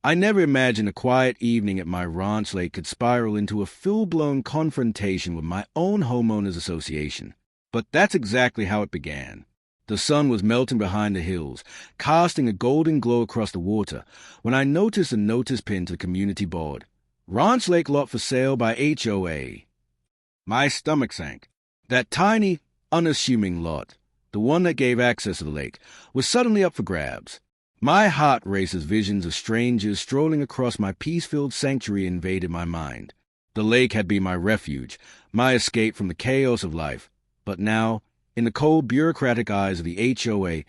I never imagined a quiet evening at my ranch lake could spiral into a full-blown confrontation with my own homeowners association. But that's exactly how it began. The sun was melting behind the hills, casting a golden glow across the water, when I noticed a notice pinned to the community board. Ranch Lake lot for sale by HOA. My stomach sank. That tiny, unassuming lot, the one that gave access to the lake, was suddenly up for grabs. My heart raced as visions of strangers strolling across my peace-filled sanctuary invaded my mind. The lake had been my refuge, my escape from the chaos of life. But now, in the cold bureaucratic eyes of the HOA,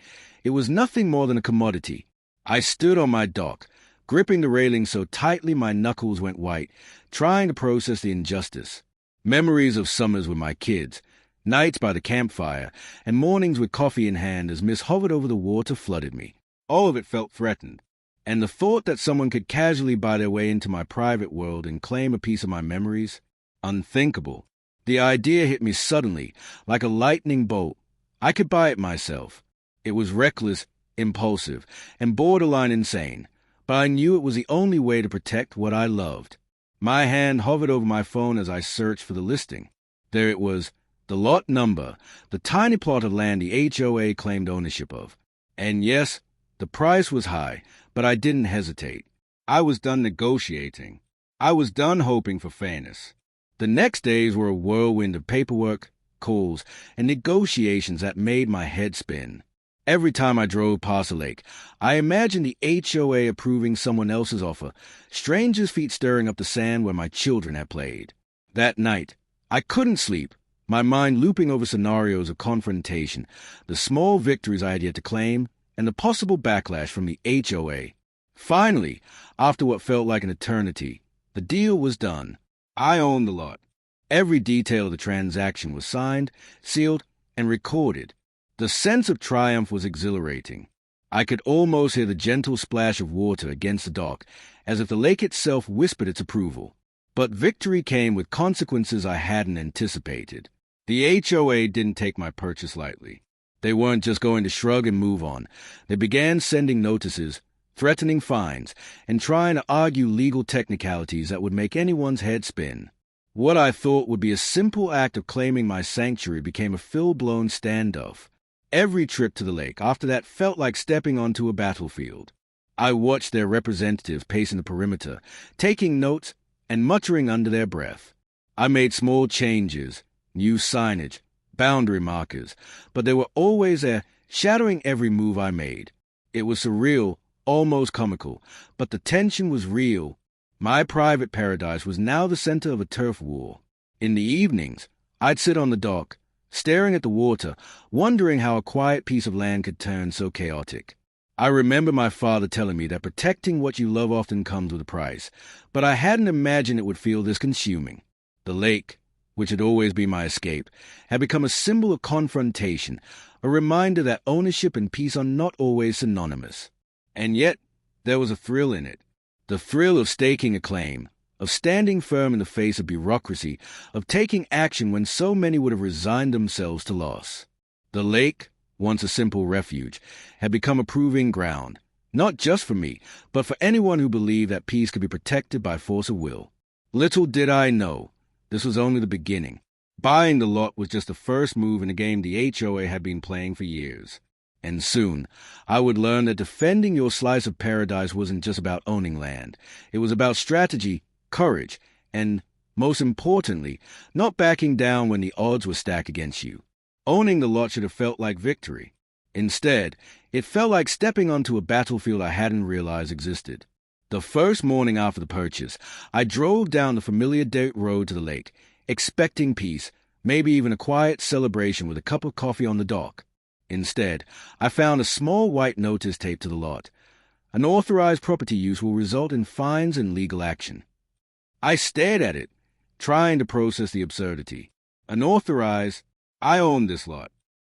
it was nothing more than a commodity. I stood on my dock, gripping the railing so tightly my knuckles went white, trying to process the injustice. Memories of summers with my kids, nights by the campfire, and mornings with coffee in hand as mist hovered over the water flooded me. All of it felt threatened, and the thought that someone could casually buy their way into my private world and claim a piece of my memories, unthinkable. The idea hit me suddenly, like a lightning bolt. I could buy it myself. It was reckless, impulsive, and borderline insane, but I knew it was the only way to protect what I loved. My hand hovered over my phone as I searched for the listing. There it was, the lot number, the tiny plot of land the HOA claimed ownership of. And yes, the price was high, but I didn't hesitate. I was done negotiating. I was done hoping for fairness. The next days were a whirlwind of paperwork, calls, and negotiations that made my head spin. Every time I drove past the lake, I imagined the HOA approving someone else's offer, strangers' feet stirring up the sand where my children had played. That night, I couldn't sleep, my mind looping over scenarios of confrontation, the small victories I had yet to claim, and the possible backlash from the HOA. Finally, after what felt like an eternity, the deal was done. I owned the lot. Every detail of the transaction was signed, sealed, and recorded. The sense of triumph was exhilarating. I could almost hear the gentle splash of water against the dock, as if the lake itself whispered its approval. But victory came with consequences I hadn't anticipated. The HOA didn't take my purchase lightly. They weren't just going to shrug and move on. They began sending notices, threatening fines, and trying to argue legal technicalities that would make anyone's head spin. What I thought would be a simple act of claiming my sanctuary became a full-blown standoff. Every trip to the lake after that felt like stepping onto a battlefield. I watched their representatives pacing the perimeter, taking notes and muttering under their breath. I made small changes, new signage, boundary markers, but they were always there, shadowing every move I made. It was surreal, almost comical, but the tension was real. My private paradise was now the center of a turf war. In the evenings, I'd sit on the dock, staring at the water, wondering how a quiet piece of land could turn so chaotic. I remember my father telling me that protecting what you love often comes with a price, but I hadn't imagined it would feel this consuming. The lake, which had always been my escape, had become a symbol of confrontation, a reminder that ownership and peace are not always synonymous. And yet, there was a thrill in it. The thrill of staking a claim, of standing firm in the face of bureaucracy, of taking action when so many would have resigned themselves to loss. The lake, once a simple refuge, had become a proving ground, not just for me, but for anyone who believed that peace could be protected by force of will. Little did I know, this was only the beginning. Buying the lot was just the first move in a game the HOA had been playing for years. And soon, I would learn that defending your slice of paradise wasn't just about owning land. It was about strategy, courage, and, most importantly, not backing down when the odds were stacked against you. Owning the lot should have felt like victory. Instead, it felt like stepping onto a battlefield I hadn't realized existed. The first morning after the purchase, I drove down the familiar dirt road to the lake, expecting peace, maybe even a quiet celebration with a cup of coffee on the dock. Instead, I found a small white notice taped to the lot. Unauthorized property use will result in fines and legal action. I stared at it, trying to process the absurdity. Unauthorized, I owned this lot.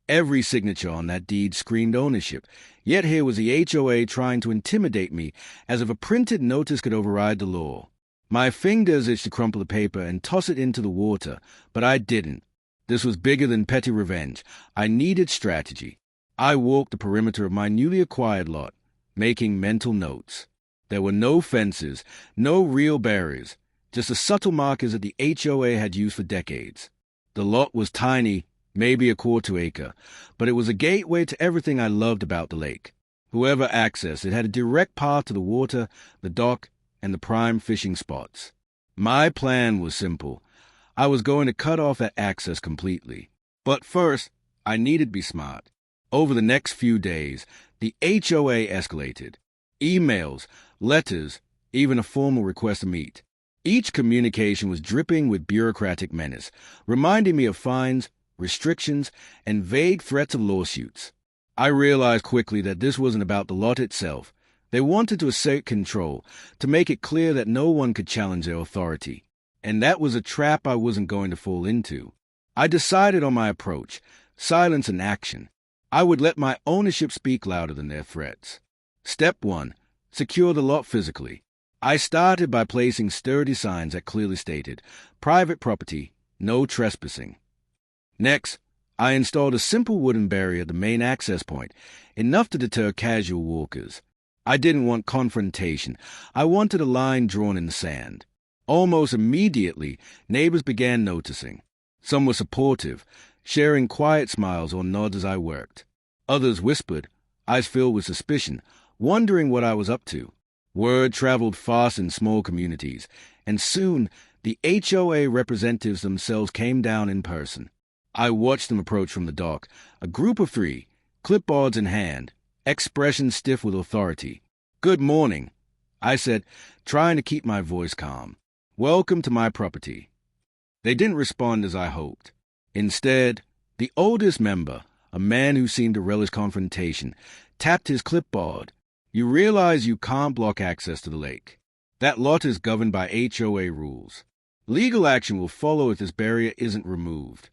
Every signature on that deed screamed ownership, yet here was the HOA trying to intimidate me as if a printed notice could override the law. My fingers itched to crumple the paper and toss it into the water, but I didn't. This was bigger than petty revenge. I needed strategy. I walked the perimeter of my newly acquired lot, making mental notes. There were no fences, no real barriers, just the subtle markers that the HOA had used for decades. The lot was tiny, maybe a quarter acre, but it was a gateway to everything I loved about the lake. Whoever accessed it had a direct path to the water, the dock, and the prime fishing spots. My plan was simple. I was going to cut off that access completely. But first, I needed to be smart. Over the next few days, the HOA escalated. Emails, letters, even a formal request to meet. Each communication was dripping with bureaucratic menace, reminding me of fines, restrictions, and vague threats of lawsuits. I realized quickly that this wasn't about the lot itself. They wanted to assert control, to make it clear that no one could challenge their authority. And that was a trap I wasn't going to fall into. I decided on my approach, silence and action. I would let my ownership speak louder than their threats. Step 1. Secure the lot physically. I started by placing sturdy signs that clearly stated, private property, no trespassing. Next, I installed a simple wooden barrier at the main access point, enough to deter casual walkers. I didn't want confrontation. I wanted a line drawn in the sand. Almost immediately, neighbors began noticing. Some were supportive, sharing quiet smiles or nods as I worked. Others whispered, eyes filled with suspicion, wondering what I was up to. Word traveled fast in small communities, and soon the HOA representatives themselves came down in person. I watched them approach from the dock, a group of 3, clipboards in hand, expressions stiff with authority. "Good morning," I said, trying to keep my voice calm. "Welcome to my property." They didn't respond as I hoped. Instead, the oldest member, a man who seemed to relish confrontation, tapped his clipboard. "You realize you can't block access to the lake. That lot is governed by HOA rules. Legal action will follow if this barrier isn't removed."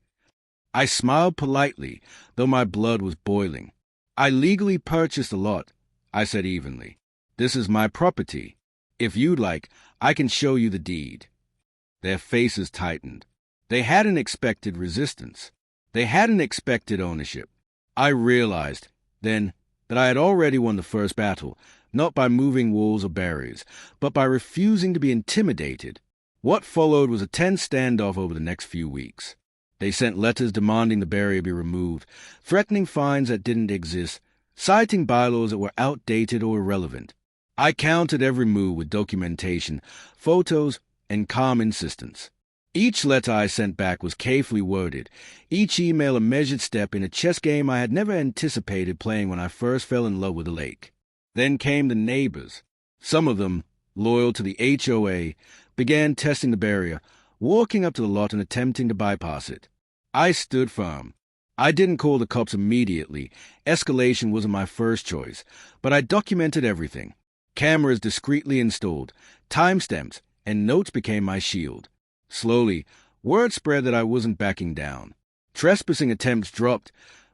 I smiled politely, though my blood was boiling. "I legally purchased the lot," I said evenly. "This is my property. If you'd like, I can show you the deed." Their faces tightened. They hadn't expected resistance. They hadn't expected ownership. I realized, then, that I had already won the first battle, not by moving walls or barriers, but by refusing to be intimidated. What followed was a tense standoff over the next few weeks. They sent letters demanding the barrier be removed, threatening fines that didn't exist, citing bylaws that were outdated or irrelevant. I countered every move with documentation, photos, and calm insistence. Each letter I sent back was carefully worded, each email a measured step in a chess game I had never anticipated playing when I first fell in love with the lake. Then came the neighbors. Some of them, loyal to the HOA, began testing the barrier, walking up to the lot and attempting to bypass it. I stood firm. I didn't call the cops immediately. Escalation wasn't my first choice, but I documented everything. Cameras discreetly installed, timestamps, and notes became my shield. Slowly, word spread that I wasn't backing down. Trespassing attempts dropped,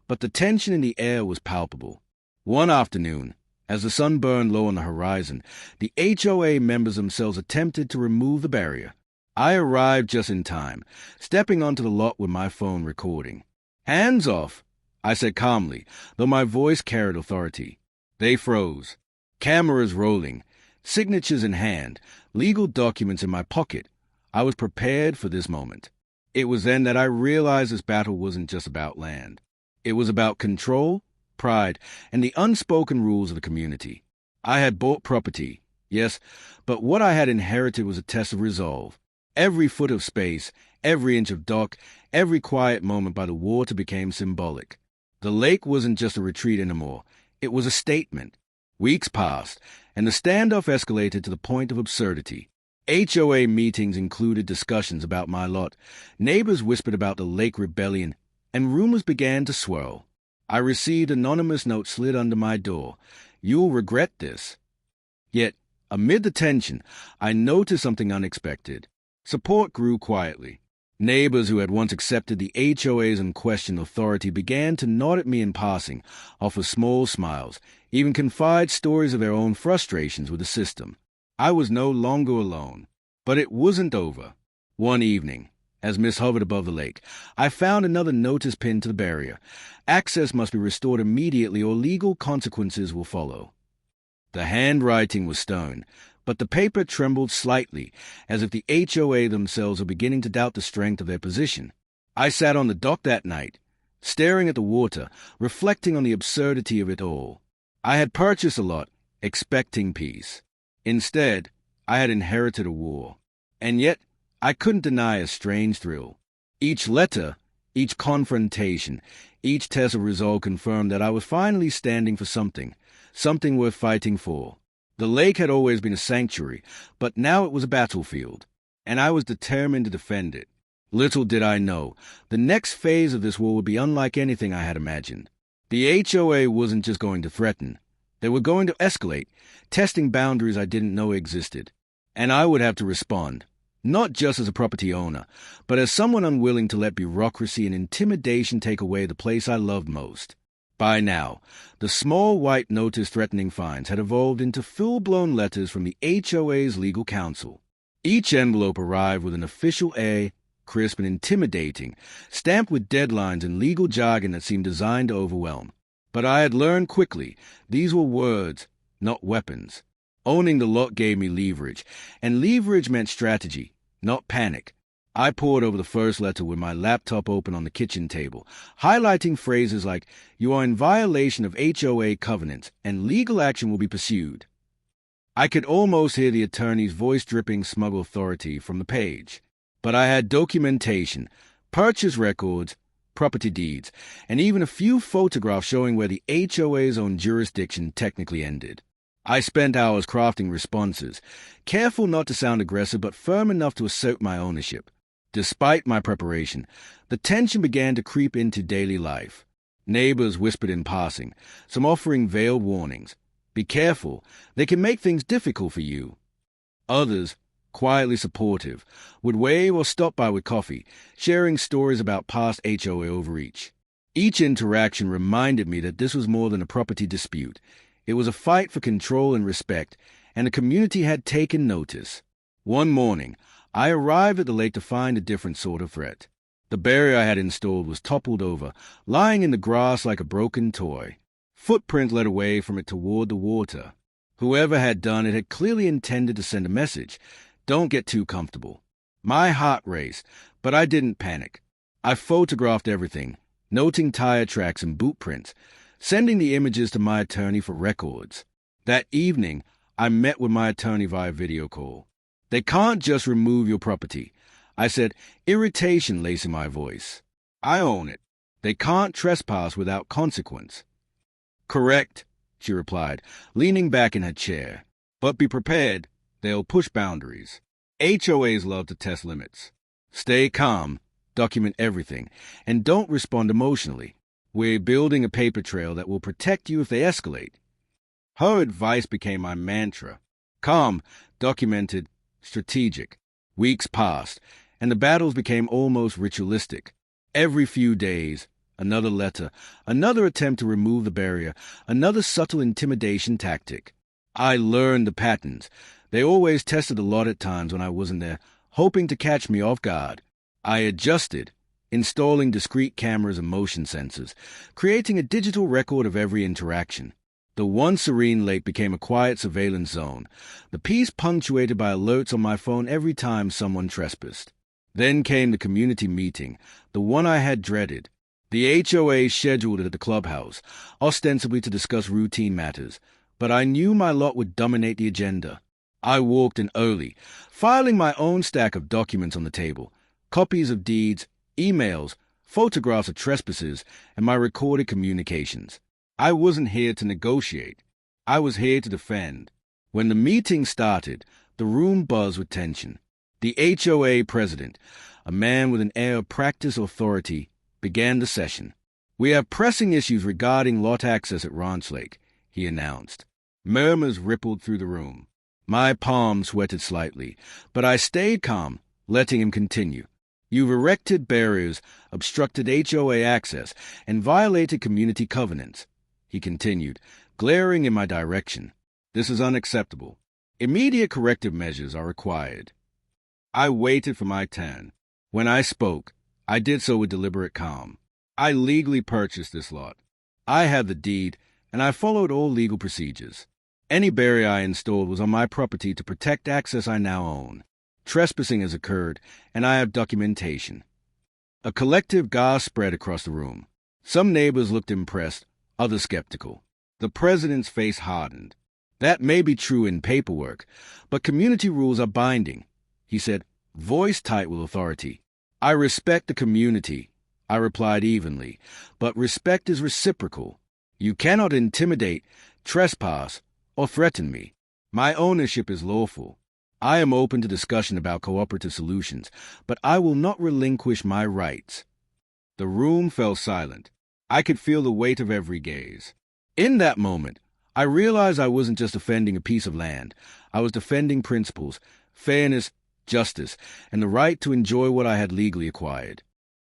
but the tension in the air was palpable. One afternoon, as the sun burned low on the horizon, the HOA members themselves attempted to remove the barrier. I arrived just in time, stepping onto the lot with my phone recording. "Hands off," I said calmly, though my voice carried authority. They froze. Cameras rolling, signatures in hand, legal documents in my pocket. I was prepared for this moment. It was then that I realized this battle wasn't just about land. It was about control, pride, and the unspoken rules of the community. I had bought property, yes, but what I had inherited was a test of resolve. Every foot of space, every inch of dock, every quiet moment by the water became symbolic. The lake wasn't just a retreat anymore. It was a statement. Weeks passed, and the standoff escalated to the point of absurdity. HOA meetings included discussions about my lot. Neighbors whispered about the lake rebellion, and rumors began to swirl. I received anonymous notes slid under my door. "You'll regret this." Yet, amid the tension, I noticed something unexpected. Support grew quietly. Neighbors who had once accepted the HOA's unquestioned authority began to nod at me in passing, offer small smiles, even confide stories of their own frustrations with the system. I was no longer alone. But it wasn't over. One evening, as mist hovered above the lake, I found another notice pinned to the barrier. Access must be restored immediately or legal consequences will follow. The handwriting was stern, but the paper trembled slightly, as if the HOA themselves were beginning to doubt the strength of their position. I sat on the dock that night, staring at the water, reflecting on the absurdity of it all. I had purchased a lot, expecting peace. Instead, I had inherited a war. And yet, I couldn't deny a strange thrill. Each letter, each confrontation, each test of resolve confirmed that I was finally standing for something worth fighting for. The lake had always been a sanctuary, but now it was a battlefield, and I was determined to defend it. Little did I know, the next phase of this war would be unlike anything I had imagined. The HOA wasn't just going to threaten. They were going to escalate, testing boundaries I didn't know existed. And I would have to respond, not just as a property owner, but as someone unwilling to let bureaucracy and intimidation take away the place I loved most. By now, the small white notice threatening fines had evolved into full-blown letters from the HOA's legal counsel. Each envelope arrived with an official A, crisp and intimidating, stamped with deadlines and legal jargon that seemed designed to overwhelm. But I had learned quickly, these were words, not weapons. Owning the lot gave me leverage, and leverage meant strategy, not panic. I pored over the first letter with my laptop open on the kitchen table, highlighting phrases like, "You are in violation of HOA covenants, and legal action will be pursued." I could almost hear the attorney's voice dripping smug authority from the page. But I had documentation, purchase records, property deeds, and even a few photographs showing where the HOA's own jurisdiction technically ended. I spent hours crafting responses, careful not to sound aggressive but firm enough to assert my ownership. Despite my preparation, the tension began to creep into daily life. Neighbors whispered in passing, some offering veiled warnings. Be careful, they can make things difficult for you. Others, quietly supportive, would wave or stop by with coffee, sharing stories about past HOA overreach. Each interaction reminded me that this was more than a property dispute. It was a fight for control and respect, and the community had taken notice. One morning, I arrived at the lake to find a different sort of threat. The barrier I had installed was toppled over, lying in the grass like a broken toy. Footprints led away from it toward the water. Whoever had done it had clearly intended to send a message. Don't get too comfortable. My heart raced, but I didn't panic. I photographed everything, noting tire tracks and boot prints, sending the images to my attorney for records. That evening, I met with my attorney via video call. They can't just remove your property, I said, irritation lacing my voice. I own it. They can't trespass without consequence. Correct, she replied, leaning back in her chair. But be prepared, they'll push boundaries. HOAs love to test limits. Stay calm, document everything, and don't respond emotionally. We're building a paper trail that will protect you if they escalate. Her advice became my mantra. Calm, documented, strategic. Weeks passed, and the battles became almost ritualistic. Every few days, another letter, another attempt to remove the barrier, another subtle intimidation tactic. I learned the patterns. They always tested a lot at times when I wasn't there, hoping to catch me off guard. I adjusted, installing discrete cameras and motion sensors, creating a digital record of every interaction. The once serene lake became a quiet surveillance zone, the piece punctuated by alerts on my phone every time someone trespassed. Then came the community meeting, the one I had dreaded. The HOA scheduled it at the clubhouse, ostensibly to discuss routine matters, but I knew my lot would dominate the agenda. I walked in early, filing my own stack of documents on the table, copies of deeds, emails, photographs of trespassers, and my recorded communications. I wasn't here to negotiate. I was here to defend. When the meeting started, the room buzzed with tension. The HOA president, a man with an air of practiced authority, began the session. "We have pressing issues regarding lot access at Ranch Lake," he announced. Murmurs rippled through the room. My palm sweated slightly, but I stayed calm, letting him continue. "You've erected barriers, obstructed HOA access, and violated community covenants," he continued, glaring in my direction. "This is unacceptable. Immediate corrective measures are required." I waited for my turn. When I spoke, I did so with deliberate calm. I legally purchased this lot. I had the deed, and I followed all legal procedures. Any barrier I installed was on my property to protect access I now own. Trespassing has occurred, and I have documentation. A collective gasp spread across the room. Some neighbors looked impressed, others skeptical. The president's face hardened. That may be true in paperwork, but community rules are binding, he said, voice tight with authority. I respect the community, I replied evenly, but respect is reciprocal. You cannot intimidate, trespass, or threaten me. My ownership is lawful. I am open to discussion about cooperative solutions, but I will not relinquish my rights. The room fell silent. I could feel the weight of every gaze. In that moment, I realized I wasn't just defending a piece of land. I was defending principles, fairness, justice, and the right to enjoy what I had legally acquired.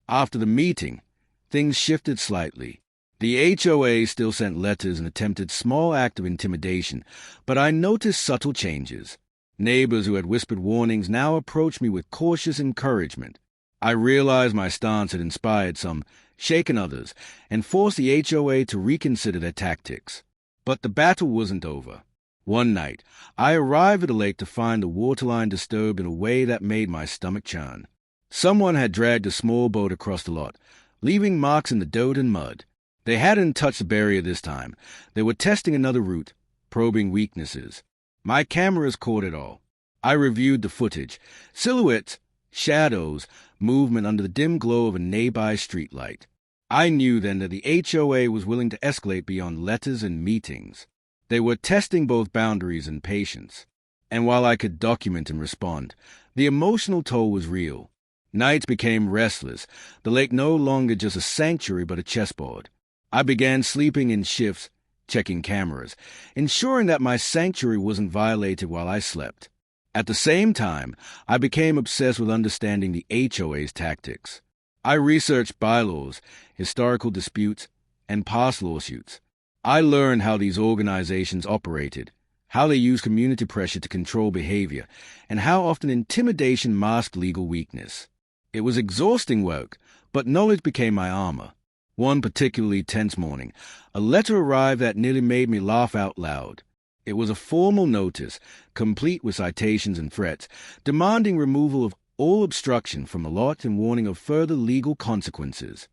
After the meeting, things shifted slightly. The HOA still sent letters and attempted small acts of intimidation, but I noticed subtle changes. Neighbors who had whispered warnings now approached me with cautious encouragement. I realized my stance had inspired some, shaken others, and forced the HOA to reconsider their tactics. But the battle wasn't over. One night, I arrived at the lake to find the waterline disturbed in a way that made my stomach churn. Someone had dragged a small boat across the lot, leaving marks in the dirt and mud. They hadn't touched the barrier this time. They were testing another route, probing weaknesses. My cameras caught it all. I reviewed the footage, silhouettes, shadows, movement under the dim glow of a nearby streetlight. I knew then that the HOA was willing to escalate beyond letters and meetings. They were testing both boundaries and patience. And while I could document and respond, the emotional toll was real. Nights became restless, the lake no longer just a sanctuary but a chessboard. I began sleeping in shifts, checking cameras, ensuring that my sanctuary wasn't violated while I slept. At the same time, I became obsessed with understanding the HOA's tactics. I researched bylaws, historical disputes, and past lawsuits. I learned how these organizations operated, how they used community pressure to control behavior, and how often intimidation masked legal weakness. It was exhausting work, but knowledge became my armor. One particularly tense morning, a letter arrived that nearly made me laugh out loud. It was a formal notice, complete with citations and threats, demanding removal of all obstruction from the lot and warning of further legal consequences.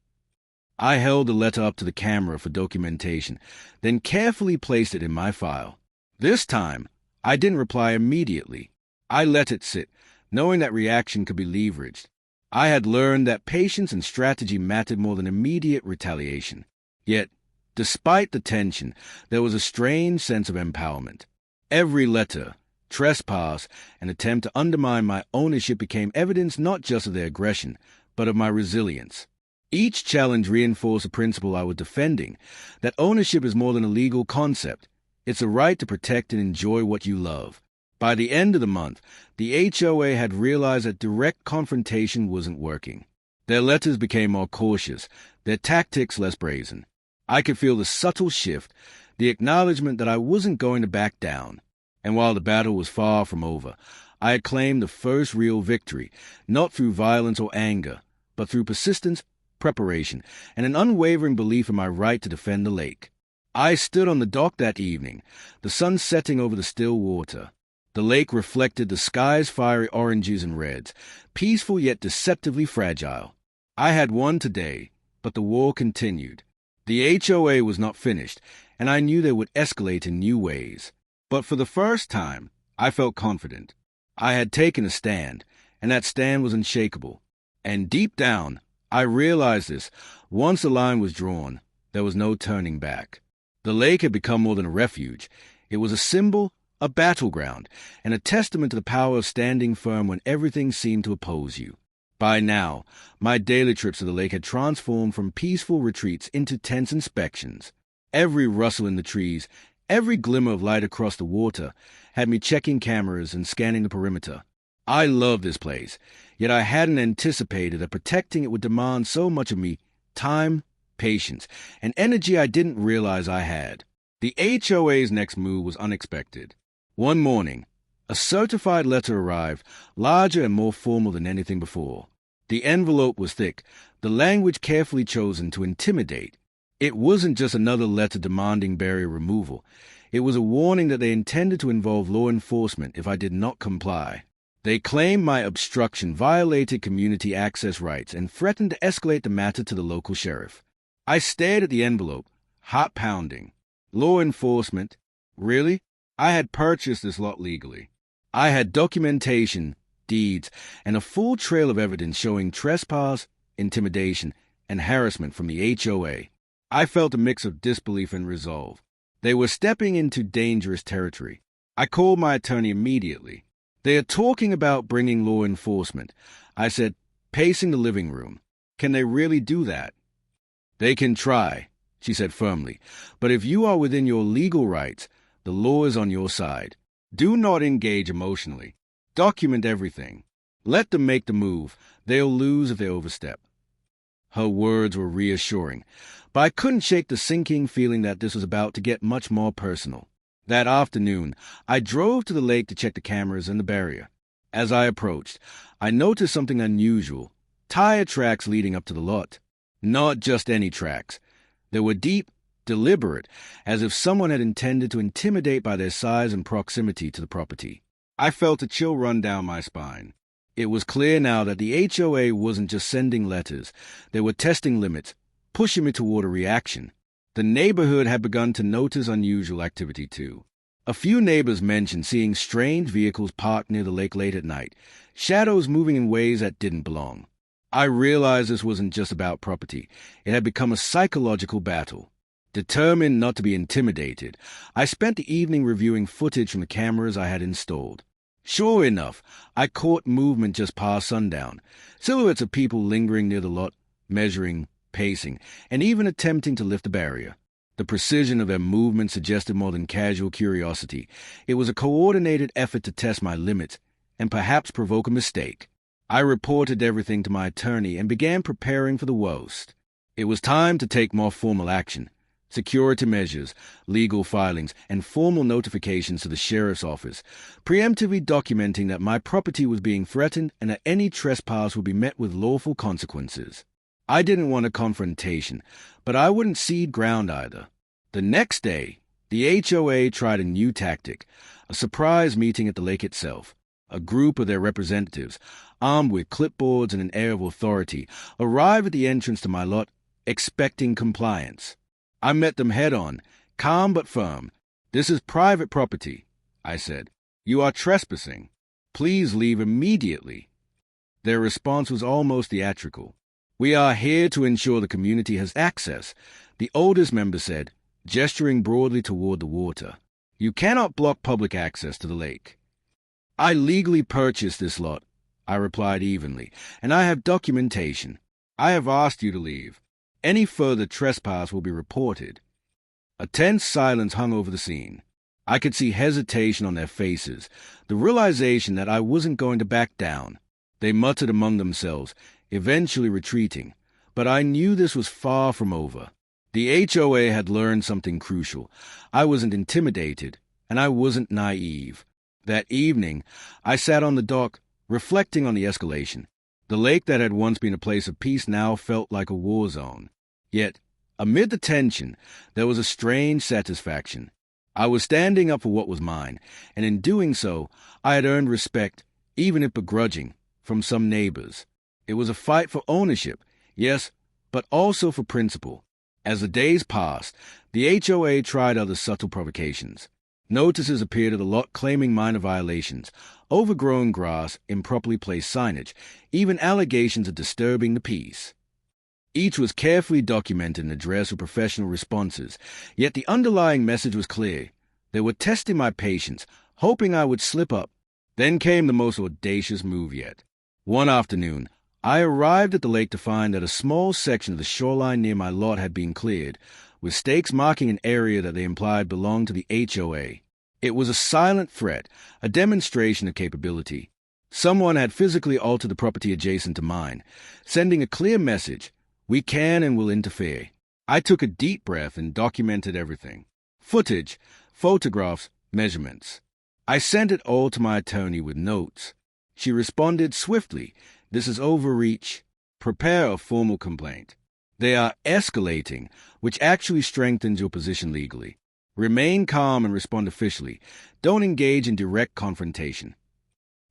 I held the letter up to the camera for documentation, then carefully placed it in my file. This time, I didn't reply immediately. I let it sit, knowing that reaction could be leveraged. I had learned that patience and strategy mattered more than immediate retaliation. Yet, despite the tension, there was a strange sense of empowerment. Every letter, trespass, and attempt to undermine my ownership became evidence not just of their aggression, but of my resilience. Each challenge reinforced the principle I was defending, that ownership is more than a legal concept. It's a right to protect and enjoy what you love. By the end of the month, the HOA had realized that direct confrontation wasn't working. Their letters became more cautious, their tactics less brazen. I could feel the subtle shift, the acknowledgement that I wasn't going to back down. And while the battle was far from over, I had claimed the first real victory, not through violence or anger, but through persistence, preparation, and an unwavering belief in my right to defend the lake. I stood on the dock that evening, the sun setting over the still water. The lake reflected the sky's fiery oranges and reds, peaceful yet deceptively fragile. I had won today, but the war continued. The HOA was not finished, and I knew they would escalate in new ways. But for the first time, I felt confident. I had taken a stand, and that stand was unshakable. And deep down, I realized this. Once the line was drawn, there was no turning back. The lake had become more than a refuge. It was a symbol, a battleground, and a testament to the power of standing firm when everything seemed to oppose you. By now, my daily trips to the lake had transformed from peaceful retreats into tense inspections. Every rustle in the trees, every glimmer of light across the water, had me checking cameras and scanning the perimeter. I loved this place, yet I hadn't anticipated that protecting it would demand so much of me: time, patience, and energy I didn't realize I had. The HOA's next move was unexpected. One morning, a certified letter arrived, larger and more formal than anything before. The envelope was thick, the language carefully chosen to intimidate. It wasn't just another letter demanding barrier removal. It was a warning that they intended to involve law enforcement if I did not comply. They claimed my obstruction violated community access rights and threatened to escalate the matter to the local sheriff. I stared at the envelope, heart pounding. Law enforcement? Really? I had purchased this lot legally. I had documentation, deeds, and a full trail of evidence showing trespass, intimidation, and harassment from the HOA. I felt a mix of disbelief and resolve. They were stepping into dangerous territory. I called my attorney immediately. They are talking about bringing law enforcement. I said, pacing the living room. Can they really do that? They can try, she said firmly. But if you are within your legal rights, the law is on your side. Do not engage emotionally. Document everything. Let them make the move. They'll lose if they overstep. Her words were reassuring, but I couldn't shake the sinking feeling that this was about to get much more personal. That afternoon, I drove to the lake to check the cameras and the barrier. As I approached, I noticed something unusual: tire tracks leading up to the lot. Not just any tracks. They were deep, deliberate, as if someone had intended to intimidate by their size and proximity to the property. I felt a chill run down my spine. It was clear now that the HOA wasn't just sending letters. They were testing limits, pushing me toward a reaction. The neighborhood had begun to notice unusual activity too. A few neighbors mentioned seeing strange vehicles parked near the lake late at night, shadows moving in ways that didn't belong. I realized this wasn't just about property. It had become a psychological battle. Determined not to be intimidated, I spent the evening reviewing footage from the cameras I had installed. Sure enough, I caught movement just past sundown, silhouettes of people lingering near the lot, measuring, pacing, and even attempting to lift the barrier. The precision of their movement suggested more than casual curiosity. It was a coordinated effort to test my limits and perhaps provoke a mistake. I reported everything to my attorney and began preparing for the worst. It was time to take more formal action. Security measures, legal filings, and formal notifications to the sheriff's office, preemptively documenting that my property was being threatened and that any trespass would be met with lawful consequences. I didn't want a confrontation, but I wouldn't cede ground either. The next day, the HOA tried a new tactic, a surprise meeting at the lake itself. A group of their representatives, armed with clipboards and an air of authority, arrived at the entrance to my lot, expecting compliance. I met them head-on, calm but firm. "This is private property," I said. "You are trespassing. Please leave immediately." Their response was almost theatrical. "We are here to ensure the community has access," the oldest member said, gesturing broadly toward the water. "You cannot block public access to the lake." "I legally purchased this lot," I replied evenly, "and I have documentation. I have asked you to leave. Any further trespass will be reported." A tense silence hung over the scene. I could see hesitation on their faces, the realization that I wasn't going to back down. They muttered among themselves, eventually retreating, but I knew this was far from over. The HOA had learned something crucial. I wasn't intimidated, and I wasn't naive. That evening, I sat on the dock, reflecting on the escalation. The lake that had once been a place of peace now felt like a war zone. Yet, amid the tension, there was a strange satisfaction. I was standing up for what was mine, and in doing so, I had earned respect, even if begrudging, from some neighbors. It was a fight for ownership, yes, but also for principle. As the days passed, the HOA tried other subtle provocations. Notices appeared at the lot claiming minor violations, overgrown grass, improperly placed signage, even allegations of disturbing the peace. Each was carefully documented and addressed with professional responses, yet the underlying message was clear. They were testing my patience, hoping I would slip up. Then came the most audacious move yet. One afternoon, I arrived at the lake to find that a small section of the shoreline near my lot had been cleared, with stakes marking an area that they implied belonged to the HOA. It was a silent threat, a demonstration of capability. Someone had physically altered the property adjacent to mine, sending a clear message: we can and will interfere. I took a deep breath and documented everything. Footage, photographs, measurements. I sent it all to my attorney with notes. She responded swiftly: "This is overreach. Prepare a formal complaint." They are escalating, which actually strengthens your position legally. Remain calm and respond officially. Don't engage in direct confrontation.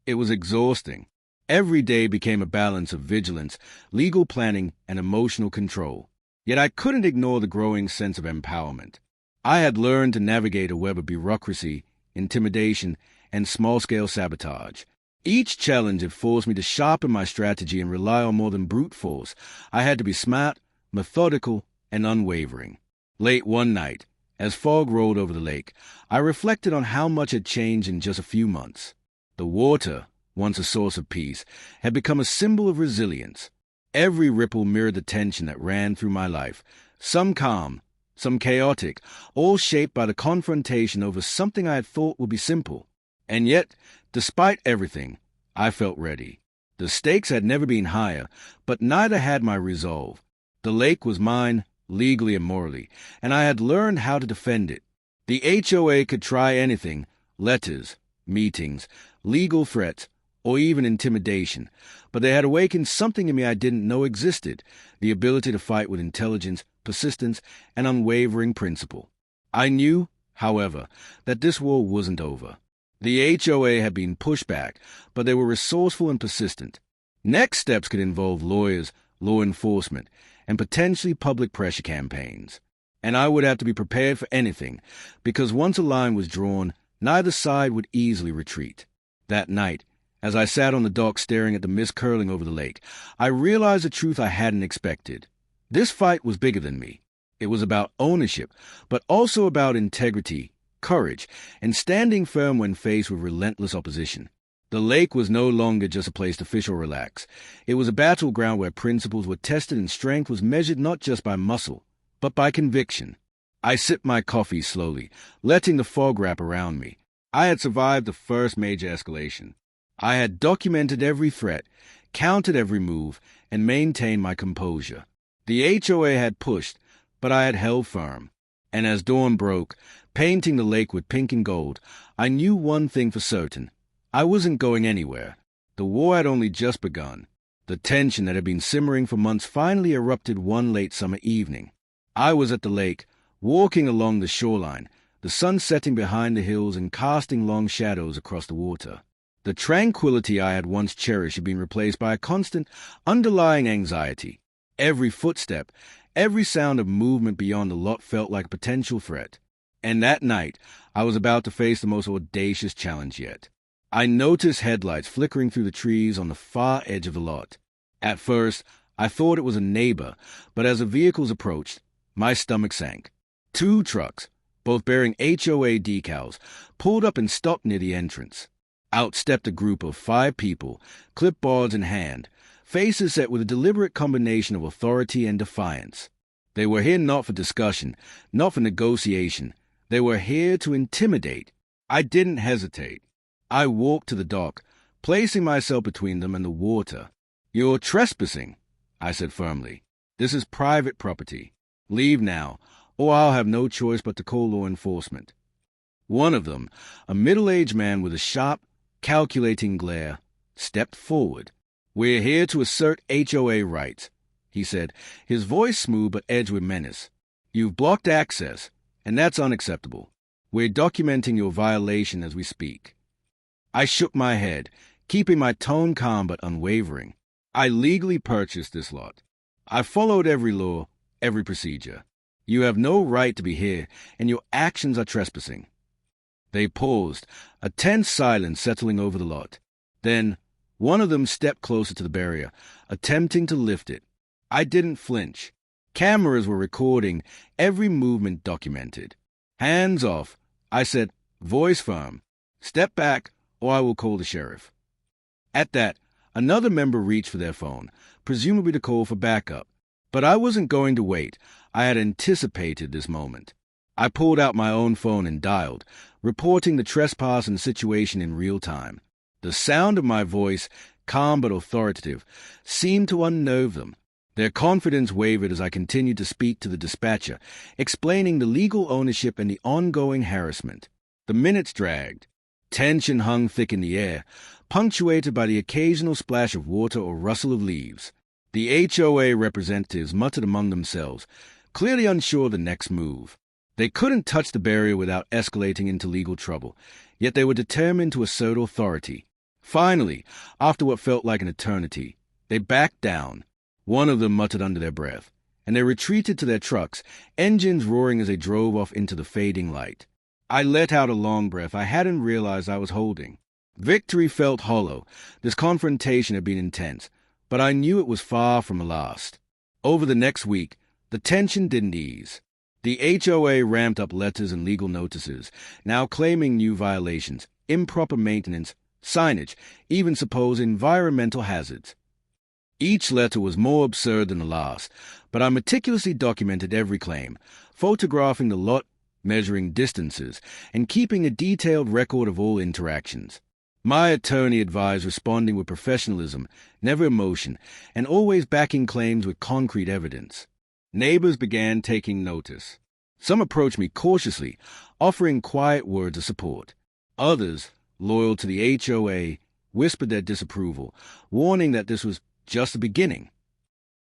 It was exhausting. Every day became a balance of vigilance, legal planning, and emotional control. Yet I couldn't ignore the growing sense of empowerment. I had learned to navigate a web of bureaucracy, intimidation, and small-scale sabotage. Each challenge had forced me to sharpen my strategy and rely on more than brute force. I had to be smart, methodical, and unwavering. Late one night, as fog rolled over the lake, I reflected on how much had changed in just a few months. The water, once a source of peace, had become a symbol of resilience. Every ripple mirrored the tension that ran through my life, some calm, some chaotic, all shaped by the confrontation over something I had thought would be simple. And yet, despite everything, I felt ready. The stakes had never been higher, but neither had my resolve. The lake was mine, legally and morally, and I had learned how to defend it. The HOA could try anything: letters, meetings, legal threats, or even intimidation, but they had awakened something in me I didn't know existed: the ability to fight with intelligence, persistence, and unwavering principle. I knew, however, that this war wasn't over. The HOA had been pushed back, but they were resourceful and persistent. Next steps could involve lawyers, law enforcement, and potentially public pressure campaigns. And I would have to be prepared for anything, because once a line was drawn, neither side would easily retreat. That night, as I sat on the dock staring at the mist curling over the lake, I realized a truth I hadn't expected. This fight was bigger than me. It was about ownership, but also about integrity, courage, and standing firm when faced with relentless opposition. The lake was no longer just a place to fish or relax. It was a battleground where principles were tested and strength was measured not just by muscle, but by conviction. I sipped my coffee slowly, letting the fog wrap around me. I had survived the first major escalation. I had documented every threat, counted every move, and maintained my composure. The HOA had pushed, but I had held firm. And as dawn broke, painting the lake with pink and gold, I knew one thing for certain. I wasn't going anywhere. The war had only just begun. The tension that had been simmering for months finally erupted one late summer evening. I was at the lake, walking along the shoreline, the sun setting behind the hills and casting long shadows across the water. The tranquility I had once cherished had been replaced by a constant, underlying anxiety. Every footstep, every sound of movement beyond the lot felt like a potential threat. And that night, I was about to face the most audacious challenge yet. I noticed headlights flickering through the trees on the far edge of the lot. At first, I thought it was a neighbor, but as the vehicles approached, my stomach sank. 2 trucks, both bearing HOA decals, pulled up and stopped near the entrance. Out stepped a group of 5 people, clipboards in hand, faces set with a deliberate combination of authority and defiance. They were here not for discussion, not for negotiation. They were here to intimidate. I didn't hesitate. I walked to the dock, placing myself between them and the water. "You're trespassing," I said firmly. "This is private property. Leave now, or I'll have no choice but to call law enforcement." One of them, a middle-aged man with a sharp, calculating glare, stepped forward. "We're here to assert HOA rights," he said, his voice smooth but edged with menace. "You've blocked access, and that's unacceptable. We're documenting your violation as we speak." I shook my head, keeping my tone calm but unwavering. "I legally purchased this lot. I followed every law, every procedure. You have no right to be here, and your actions are trespassing." They paused, a tense silence settling over the lot. Then, one of them stepped closer to the barrier, attempting to lift it. I didn't flinch. Cameras were recording, every movement documented. "Hands off," I said, voice firm. "Step back, or I will call the sheriff." At that, another member reached for their phone, presumably to call for backup. But I wasn't going to wait. I had anticipated this moment. I pulled out my own phone and dialed, reporting the trespass and situation in real time. The sound of my voice, calm but authoritative, seemed to unnerve them. Their confidence wavered as I continued to speak to the dispatcher, explaining the legal ownership and the ongoing harassment. The minutes dragged. Tension hung thick in the air, punctuated by the occasional splash of water or rustle of leaves. The HOA representatives muttered among themselves, clearly unsure of the next move. They couldn't touch the barrier without escalating into legal trouble, yet they were determined to assert authority. Finally, after what felt like an eternity, they backed down. One of them muttered under their breath, and they retreated to their trucks, engines roaring as they drove off into the fading light. I let out a long breath I hadn't realized I was holding. Victory felt hollow. This confrontation had been intense, but I knew it was far from the last. Over the next week, the tension didn't ease. The HOA ramped up letters and legal notices, now claiming new violations, improper maintenance, signage, even supposed environmental hazards. Each letter was more absurd than the last, but I meticulously documented every claim, photographing the lot, measuring distances, and keeping a detailed record of all interactions. My attorney advised responding with professionalism, never emotion, and always backing claims with concrete evidence. Neighbors began taking notice. Some approached me cautiously, offering quiet words of support. Others, loyal to the HOA, whispered their disapproval, warning that this was just the beginning.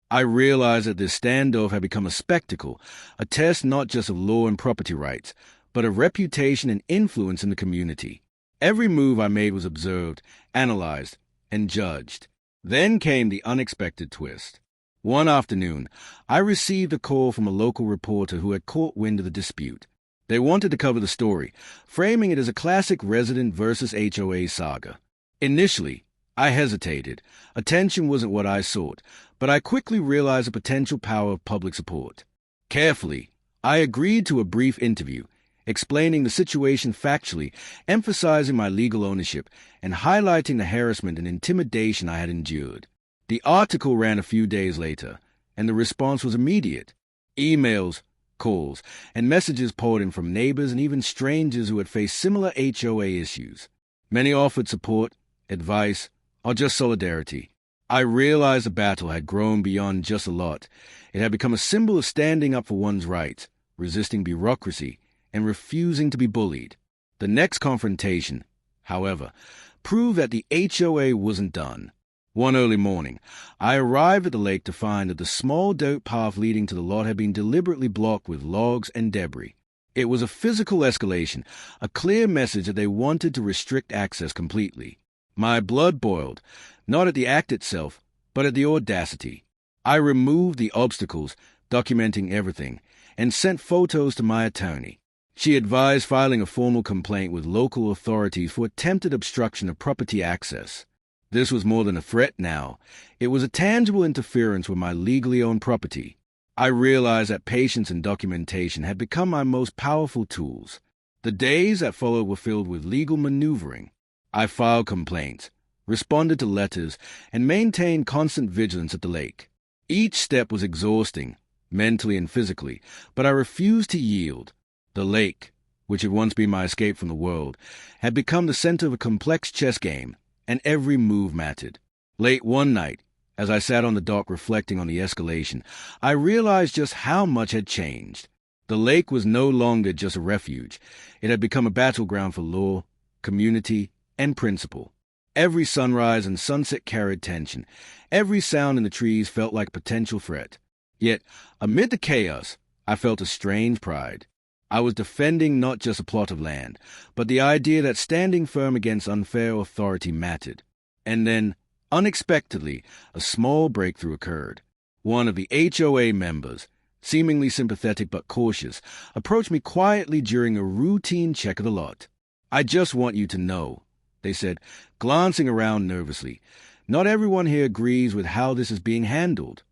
I realized that this standoff had become a spectacle, a test not just of law and property rights, but of reputation and influence in the community. Every move I made was observed, analyzed, and judged. Then came the unexpected twist. One afternoon, I received a call from a local reporter who had caught wind of the dispute. They wanted to cover the story, framing it as a classic resident versus HOA saga. Initially, I hesitated. Attention wasn't what I sought, but I quickly realized the potential power of public support. Carefully, I agreed to a brief interview, explaining the situation factually, emphasizing my legal ownership, and highlighting the harassment and intimidation I had endured. The article ran a few days later, and the response was immediate. Emails, calls, and messages poured in from neighbors and even strangers who had faced similar HOA issues. Many offered support, advice, or just solidarity. I realized the battle had grown beyond just a lot. It had become a symbol of standing up for one's rights, resisting bureaucracy, and refusing to be bullied. The next confrontation, however, proved that the HOA wasn't done. One early morning, I arrived at the lake to find that the small dirt path leading to the lot had been deliberately blocked with logs and debris. It was a physical escalation, a clear message that they wanted to restrict access completely. My blood boiled, not at the act itself, but at the audacity. I removed the obstacles, documenting everything, and sent photos to my attorney. She advised filing a formal complaint with local authorities for attempted obstruction of property access. This was more than a threat now. It was a tangible interference with my legally owned property. I realized that patience and documentation had become my most powerful tools. The days that followed were filled with legal maneuvering. I filed complaints, responded to letters, and maintained constant vigilance at the lake. Each step was exhausting, mentally and physically, but I refused to yield. The lake, which had once been my escape from the world, had become the center of a complex chess game, and every move mattered. Late one night, as I sat on the dock reflecting on the escalation, I realized just how much had changed. The lake was no longer just a refuge. It had become a battleground for law, community, and principle. Every sunrise and sunset carried tension. Every sound in the trees felt like a potential threat. Yet, amid the chaos, I felt a strange pride. I was defending not just a plot of land, but the idea that standing firm against unfair authority mattered. And then, unexpectedly, a small breakthrough occurred. One of the HOA members, seemingly sympathetic but cautious, approached me quietly during a routine check of the lot. "I just want you to know," they said, glancing around nervously, "not everyone here agrees with how this is being handled."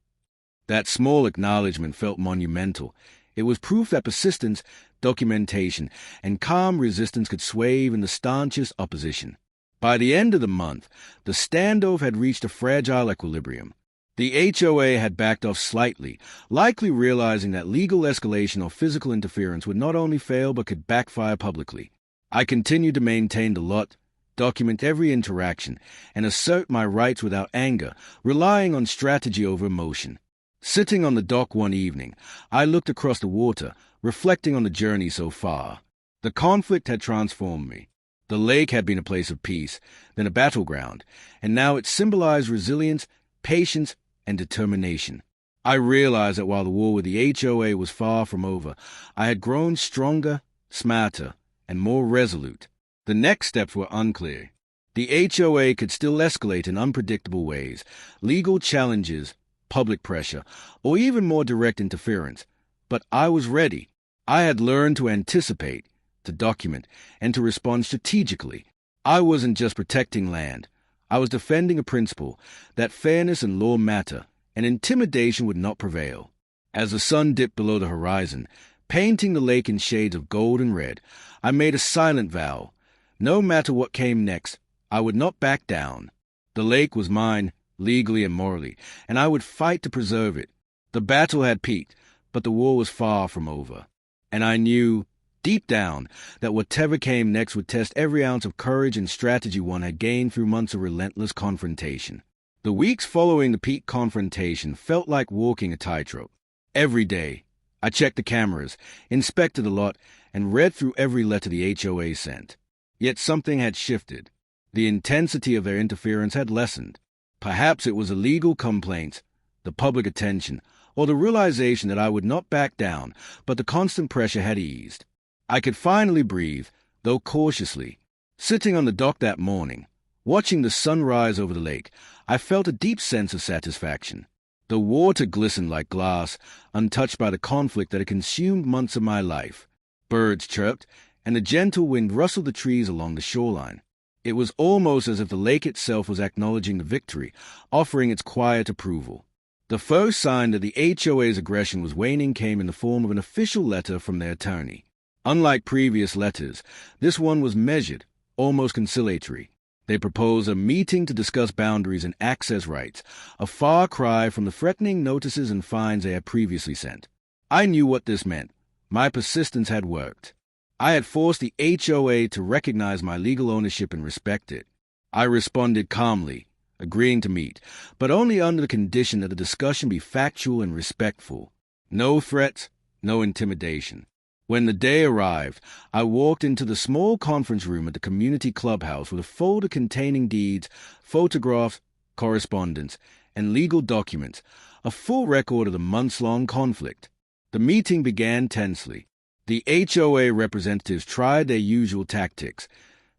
That small acknowledgement felt monumental. It was proof that persistence, documentation, and calm resistance could sway even the staunchest opposition. By the end of the month, the standoff had reached a fragile equilibrium. The HOA had backed off slightly, likely realizing that legal escalation or physical interference would not only fail but could backfire publicly. I continued to maintain the lot, document every interaction, and assert my rights without anger, relying on strategy over emotion. Sitting on the dock one evening, I looked across the water, reflecting on the journey so far. The conflict had transformed me. The lake had been a place of peace, then a battleground, and now it symbolized resilience, patience, and determination. I realized that while the war with the HOA was far from over, I had grown stronger, smarter, and more resolute. The next steps were unclear. The HOA could still escalate in unpredictable ways, legal challenges, public pressure, or even more direct interference. But I was ready. I had learned to anticipate, to document, and to respond strategically. I wasn't just protecting land. I was defending a principle that fairness and law matter, and intimidation would not prevail. As the sun dipped below the horizon, painting the lake in shades of gold and red, I made a silent vow. No matter what came next, I would not back down. The lake was mine, legally and morally, and I would fight to preserve it. The battle had peaked, but the war was far from over. And I knew, deep down, that whatever came next would test every ounce of courage and strategy one had gained through months of relentless confrontation. The weeks following the peak confrontation felt like walking a tightrope. Every day, I checked the cameras, inspected the lot, and read through every letter the HOA sent. Yet something had shifted. The intensity of their interference had lessened. Perhaps it was the legal complaints, the public attention, or the realization that I would not back down, but the constant pressure had eased. I could finally breathe, though cautiously. Sitting on the dock that morning, watching the sun rise over the lake, I felt a deep sense of satisfaction. The water glistened like glass, untouched by the conflict that had consumed months of my life. Birds chirped, and a gentle wind rustled the trees along the shoreline. It was almost as if the lake itself was acknowledging the victory, offering its quiet approval. The first sign that the HOA's aggression was waning came in the form of an official letter from their attorney. Unlike previous letters, this one was measured, almost conciliatory. They proposed a meeting to discuss boundaries and access rights, a far cry from the threatening notices and fines they had previously sent. I knew what this meant. My persistence had worked. I had forced the HOA to recognize my legal ownership and respect it. I responded calmly, agreeing to meet, but only under the condition that the discussion be factual and respectful. No threats, no intimidation. When the day arrived, I walked into the small conference room at the community clubhouse with a folder containing deeds, photographs, correspondence, and legal documents, a full record of the months-long conflict. The meeting began tensely. The HOA representatives tried their usual tactics,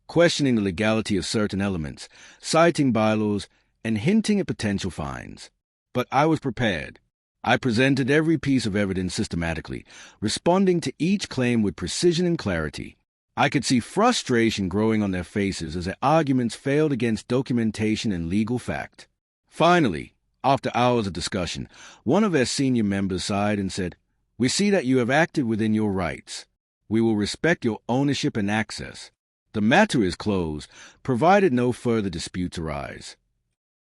questioning the legality of certain elements, citing bylaws, and hinting at potential fines. But I was prepared. I presented every piece of evidence systematically, responding to each claim with precision and clarity. I could see frustration growing on their faces as their arguments failed against documentation and legal fact. Finally, after hours of discussion, one of their senior members sighed and said, "We see that you have acted within your rights. We will respect your ownership and access. The matter is closed, provided no further disputes arise."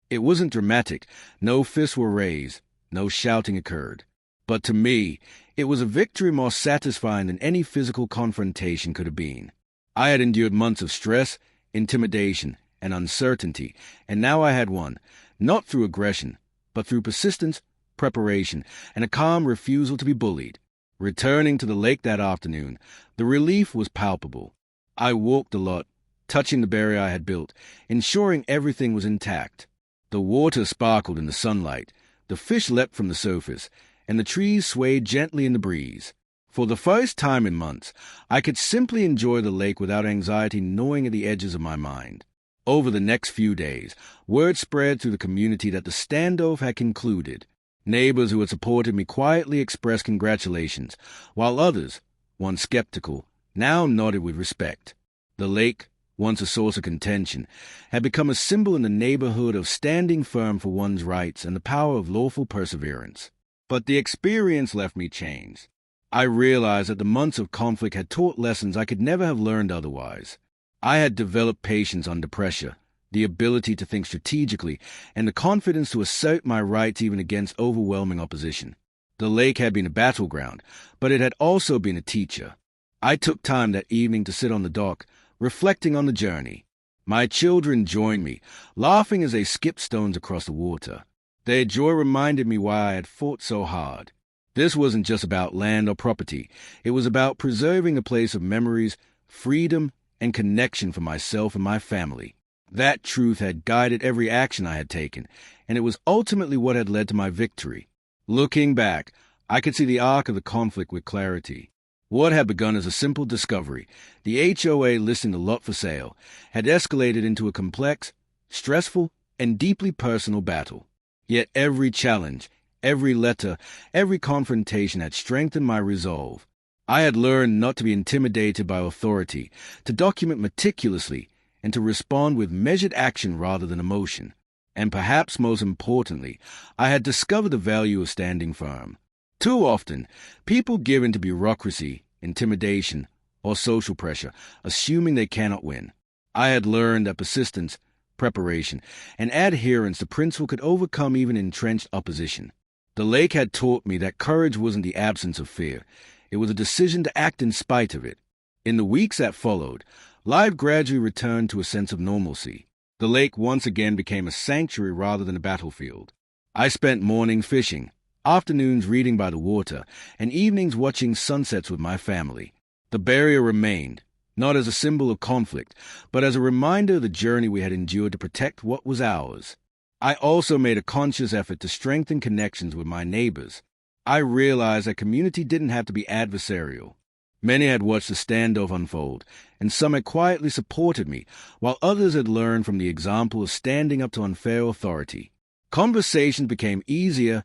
It wasn't dramatic. No fists were raised. No shouting occurred. But to me, it was a victory more satisfying than any physical confrontation could have been. I had endured months of stress, intimidation, and uncertainty, and now I had won, not through aggression, but through persistence, preparation, and a calm refusal to be bullied. Returning to the lake that afternoon, the relief was palpable. I walked the lot, touching the barrier I had built, ensuring everything was intact. The water sparkled in the sunlight, the fish leapt from the surface, and the trees swayed gently in the breeze. For the first time in months, I could simply enjoy the lake without anxiety gnawing at the edges of my mind. Over the next few days, word spread through the community that the standoff had concluded. Neighbors who had supported me quietly expressed congratulations, while others, once skeptical, now nodded with respect. The lake, once a source of contention, had become a symbol in the neighborhood of standing firm for one's rights and the power of lawful perseverance. But the experience left me changed. I realized that the months of conflict had taught lessons I could never have learned otherwise. I had developed patience under pressure, the ability to think strategically, and the confidence to assert my rights even against overwhelming opposition. The lake had been a battleground, but it had also been a teacher. I took time that evening to sit on the dock, reflecting on the journey. My children joined me, laughing as they skipped stones across the water. Their joy reminded me why I had fought so hard. This wasn't just about land or property. It was about preserving a place of memories, freedom, and connection for myself and my family. That truth had guided every action I had taken, and it was ultimately what had led to my victory. Looking back, I could see the arc of the conflict with clarity. What had begun as a simple discovery, the HOA listing the lot for sale, had escalated into a complex, stressful, and deeply personal battle. Yet every challenge, every letter, every confrontation had strengthened my resolve. I had learned not to be intimidated by authority, to document meticulously, and to respond with measured action rather than emotion. And perhaps most importantly, I had discovered the value of standing firm. Too often, people give in to bureaucracy, intimidation, or social pressure, assuming they cannot win. I had learned that persistence, preparation, and adherence to principle could overcome even entrenched opposition. The lake had taught me that courage wasn't the absence of fear. It was a decision to act in spite of it. In the weeks that followed, life gradually returned to a sense of normalcy. The lake once again became a sanctuary rather than a battlefield. I spent mornings fishing, afternoons reading by the water, and evenings watching sunsets with my family. The barrier remained, not as a symbol of conflict, but as a reminder of the journey we had endured to protect what was ours. I also made a conscious effort to strengthen connections with my neighbors. I realized that community didn't have to be adversarial. Many had watched the standoff unfold, and some had quietly supported me, while others had learned from the example of standing up to unfair authority. Conversations became easier,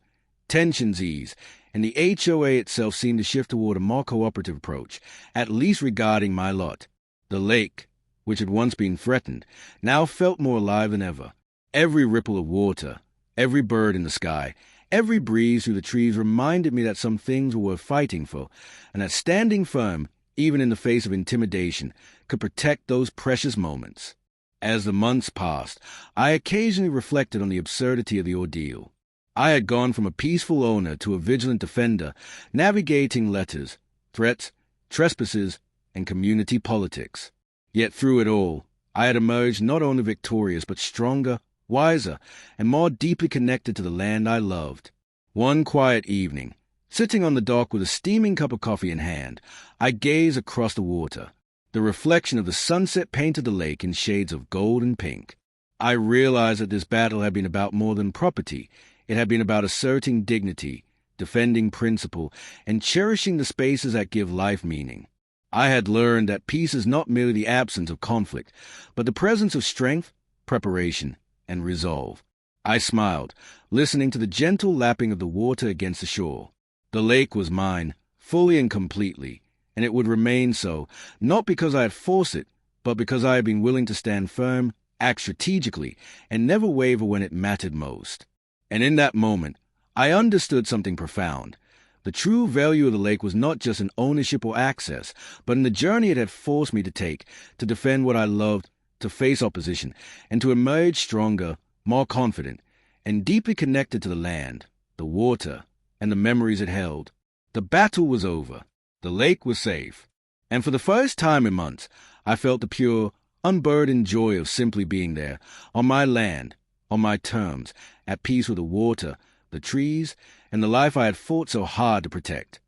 tensions eased, and the HOA itself seemed to shift toward a more cooperative approach, at least regarding my lot. The lake, which had once been threatened, now felt more alive than ever. Every ripple of water, every bird in the sky, every breeze through the trees reminded me that some things were worth fighting for, and that standing firm, even in the face of intimidation, could protect those precious moments. As the months passed, I occasionally reflected on the absurdity of the ordeal. I had gone from a peaceful owner to a vigilant defender, navigating letters, threats, trespasses, and community politics. Yet through it all, I had emerged not only victorious, but stronger, wiser, and more deeply connected to the land I loved. One quiet evening, sitting on the dock with a steaming cup of coffee in hand, I gazed across the water. The reflection of the sunset painted the lake in shades of gold and pink. I realized that this battle had been about more than property. It had been about asserting dignity, defending principle, and cherishing the spaces that give life meaning. I had learned that peace is not merely the absence of conflict, but the presence of strength, preparation, and resolve. I smiled, listening to the gentle lapping of the water against the shore. The lake was mine, fully and completely, and it would remain so, not because I had forced it, but because I had been willing to stand firm, act strategically, and never waver when it mattered most. And in that moment, I understood something profound. The true value of the lake was not just in ownership or access, but in the journey it had forced me to take, to defend what I loved, to face opposition, and to emerge stronger, more confident, and deeply connected to the land, the water, and the memories it held. The battle was over. The lake was safe. And for the first time in months, I felt the pure, unburdened joy of simply being there, on my land, on my terms, at peace with the water, the trees, and the life I had fought so hard to protect.